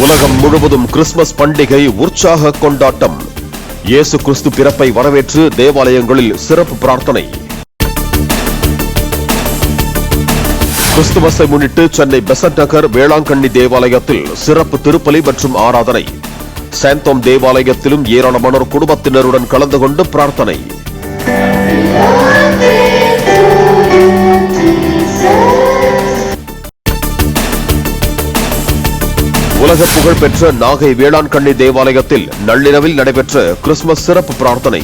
உலகம் முழுவதும் கிறிஸ்துமஸ் பண்டிகை உற்சாக கொண்டாட்டம். இயேசு கிறிஸ்து பிறப்பை வரவேற்று தேவாலயங்களில் சிறப்பு பிரார்த்தனை. கிறிஸ்துமஸை முன்னிட்டு சென்னை பெசன்ட் நகர் வேளாங்கண்ணி தேவாலயத்தில் சிறப்பு திருப்பலி மற்றும் ஆராதனை. சாந்தோம் தேவாலயத்திலும் ஏராளமானோர் குடும்பத்தினருடன் கலந்து கொண்டு பிரார்த்தனை. உலக புகழ்பெற்ற நாகை வேளாங்கண்ணி தேவாலயத்தில் நள்ளிரவில் நடைபெற்ற கிறிஸ்துமஸ் சிறப்பு பிரார்த்தனை.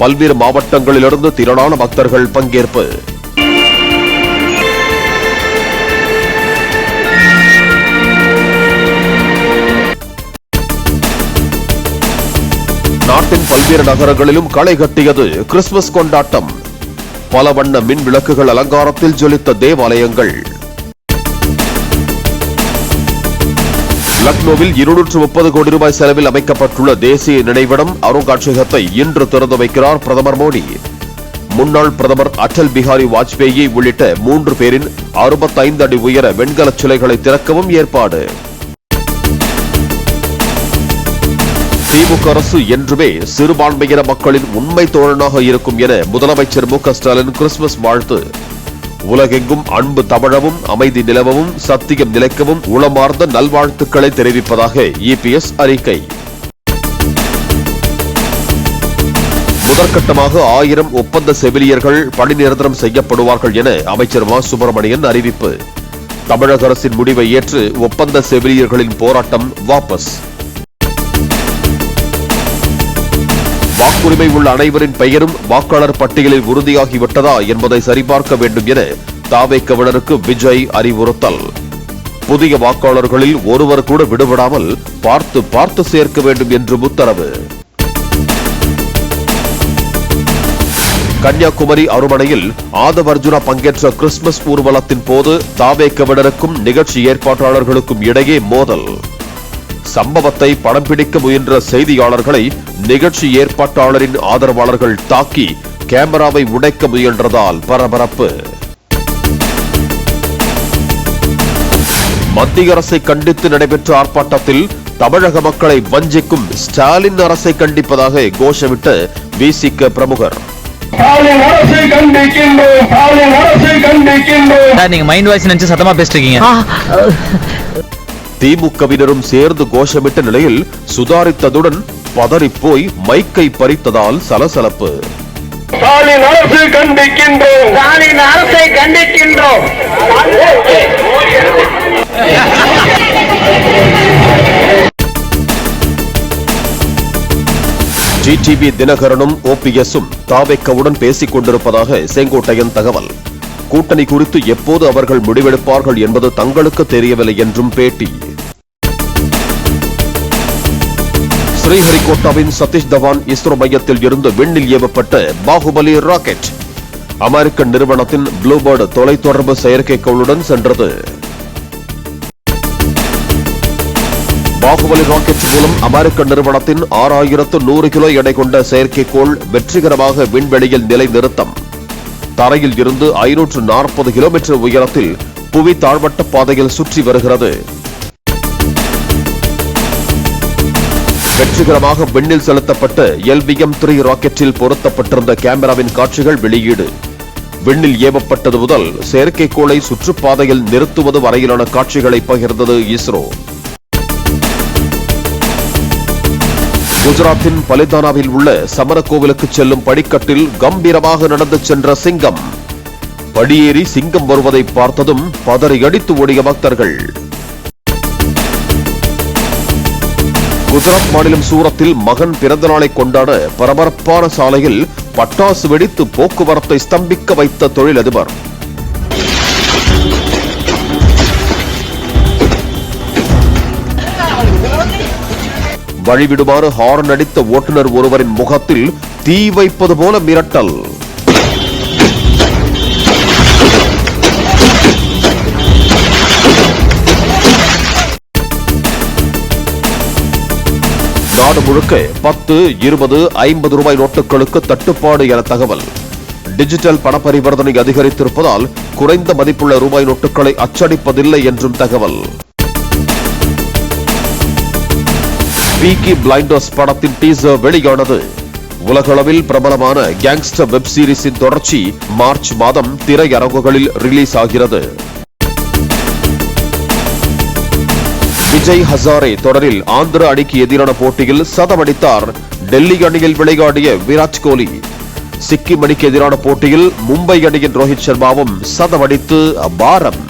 பல்வேறு மாவட்டங்களிலிருந்து திரளான பக்தர்கள் பங்கேற்பு. நாட்டின் பல்வேறு நகரங்களிலும் களை கட்டியது கிறிஸ்துமஸ் கொண்டாட்டம். பல வண்ண மின் விளக்குகள் அலங்காரத்தில் ஜொலித்த தேவாலயங்கள். லக்னோவில் 230 கோடி ரூபாய் செலவில் அமைக்கப்பட்டுள்ள தேசிய நினைவிடம் அருங்காட்சியகத்தை இன்று திறந்து வைக்கிறார் பிரதமர் மோடி. முன்னாள் பிரதமர் அடல் பிஹாரி வாஜ்பேயி உள்ளிட்ட 3 பேரின் 65 அடி உயர வெண்கல சிலைகளை திறக்கவும் ஏற்பாடு. திமுக அரசு என்றுமே சிறுபான்மையின மக்களின் உண்மை தோழனாக இருக்கும் என முதலமைச்சர் மு.க. ஸ்டாலின் கிறிஸ்துமஸ் வாழ்த்து. உலகெங்கும் அன்பு தவழவும், அமைதி நிலவவும், சத்தியம் நிலைக்கவும் உளமார்ந்த நல்வாழ்த்துக்களை தெரிவிப்பதாக இபிஎஸ் அறிக்கை. முதற்கட்டமாக 1000 ஒப்பந்த செவிலியர்கள் பணி நிரந்தரம் செய்யப்படுவார்கள் என அமைச்சர் மா. சுப்பிரமணியன் அறிவிப்பு. தமிழக அரசின் முடிவை ஏற்று ஒப்பந்த செவிலியர்களின் போராட்டம் வாபஸ். வாக்குரிமை உள்ள அனைவரின் பெயரும் வாக்காளர் பட்டியலில் உறுதியாகிவிட்டதா என்பதை சரிபார்க்க வேண்டும் என தாவேக்கவினருக்கு விஜய் அறிவுறுத்தல். புதிய வாக்காளர்களில் ஒருவர் கூட விடுபடாமல் பார்த்து சேர்க்க வேண்டும் என்று உத்தரவு. கன்னியாகுமரி அருமனையில் ஆதவ் அர்ஜுனா பங்கேற்ற கிறிஸ்துமஸ் ஊர்வலத்தின் போது தாவேக்கவினருக்கும் நிகழ்ச்சி ஏற்பாட்டாளர்களுக்கும் இடையே மோதல். சம்பவத்தை படம் பிடிக்க முயன்ற செய்தியாளர்களை நிகழ்ச்சி ஏற்பாட்டாளரின் ஆதரவாளர்கள் தாக்கி கேமராவை உடைக்க முயன்றதால் பரபரப்பு. மத்திய அரசை கண்டித்து நடைபெற்ற ஆர்ப்பாட்டத்தில் தமிழக மக்களை வஞ்சிக்கும் ஸ்டாலின் அரசை கண்டிப்பதாக கோஷமிட்ட விசிக பிரமுகர். நீங்க மைண்ட் வாய்ஸ் நினைச்சு சத்தமா பேசிட்டீங்க. திமுகவினரும் சேர்ந்து கோஷமிட்ட நிலையில் சுதாரித்ததுடன் பதறிப்போய் மைக்கை பறித்ததால் சலசலப்பு. டிடிவி தினகரனும் ஓபிஎஸும் தாவேக்கவுடன் பேசிக் கொண்டிருப்பதாக செங்கோட்டையன் தகவல். கூட்டணி குறித்து எப்போது அவர்கள் முடிவெடுப்பார்கள் என்பது தங்களுக்கு தெரியவில்லை என்றும் பேட்டி. ஸ்ரீஹரிகோட்டாவின் சதீஷ் தவான் இஸ்ரோ மையத்தில் இருந்து விண்ணில் ஏவப்பட்ட பாகுபலி ராக்கெட் அமெரிக்க நிறுவனத்தின் ப்ளூபேர்ட் தொலைத்தொடர்பு செயற்கைக்கோளுடன் சென்றது. பாகுபலி ராக்கெட் மூலம் அமெரிக்க நிறுவனத்தின் 6100 கிலோ எடை கொண்ட செயற்கைக்கோள் வெற்றிகரமாக விண்வெளியில் நிலை நிறுத்தம். தரையில் இருந்து 540 கிலோமீட்டர் உயரத்தில் புவி தாழ்வட்ட பாதையில் சுற்றி வருகிறது. வெற்றிகரமாக விண்ணில் செலுத்தப்பட்ட LVM-3 ராக்கெட்டில் பொருத்தப்பட்டிருந்த கேமராவின் காட்சிகள் வெளியீடு. விண்ணில் ஏவப்பட்டது முதல் செயற்கைக்கோளை சுற்றுப்பாதையில் நிறுத்துவது வரையிலான காட்சிகளை பகிர்ந்தது இஸ்ரோ. குஜராத்தின் பலிதானாவில் உள்ள சமரகோவிலுக்கு செல்லும் படிக்கட்டில் கம்பீரமாக நடந்து சென்ற சிங்கம். படியேறி சிங்கம் வருவதை பார்த்ததும் பதறியடித்து ஓடிய பக்தர்கள். குஜராத் மாநிலம் சூரத்தில் மகன் பிறந்த நாளை கொண்டாட பரபரப்பான சாலையில் பட்டாசு வெடித்து போக்குவரத்தை ஸ்தம்பிக்க வைத்த தொழிலதிபர். வழிவிடுமாறு ஹார்ன் அடித்த ஓட்டுநர் ஒருவரின் முகத்தில் தீ வைப்பது போல மிரட்டல். நாடு முழுக்க 10, 20, 50 ரூபாய் நோட்டுகளுக்கு தட்டுப்பாடு என தகவல். டிஜிட்டல் பண பரிவர்த்தனை அதிகரித்திருப்பதால் குறைந்த மதிப்புள்ள ரூபாய் நோட்டுகளை அச்சடிப்பதில்லை என்றும் தகவல். பீக்கி பிளைண்டர்ஸ் படத்தின் டீசர் வெளியானது. உலகளவில் பிரபலமான கேங்ஸ்டர் வெப் சீரிஸின் தொடர்ச்சி மார்ச் மாதம் திரையரங்குகளில் ரிலீஸ் ஆகிறது. விஜய் ஹசாரே தொடரில் ஆந்திர அணிக்கு எதிரான போட்டியில் சதமடித்தார். டெல்லி அணியில் விளையாடிய விராட் கோலி. சிக்கிம் அணிக்கு எதிரான போட்டியில் மும்பை அணியின் ரோஹித் சர்மாவும் சதமடித்து அபாரம்.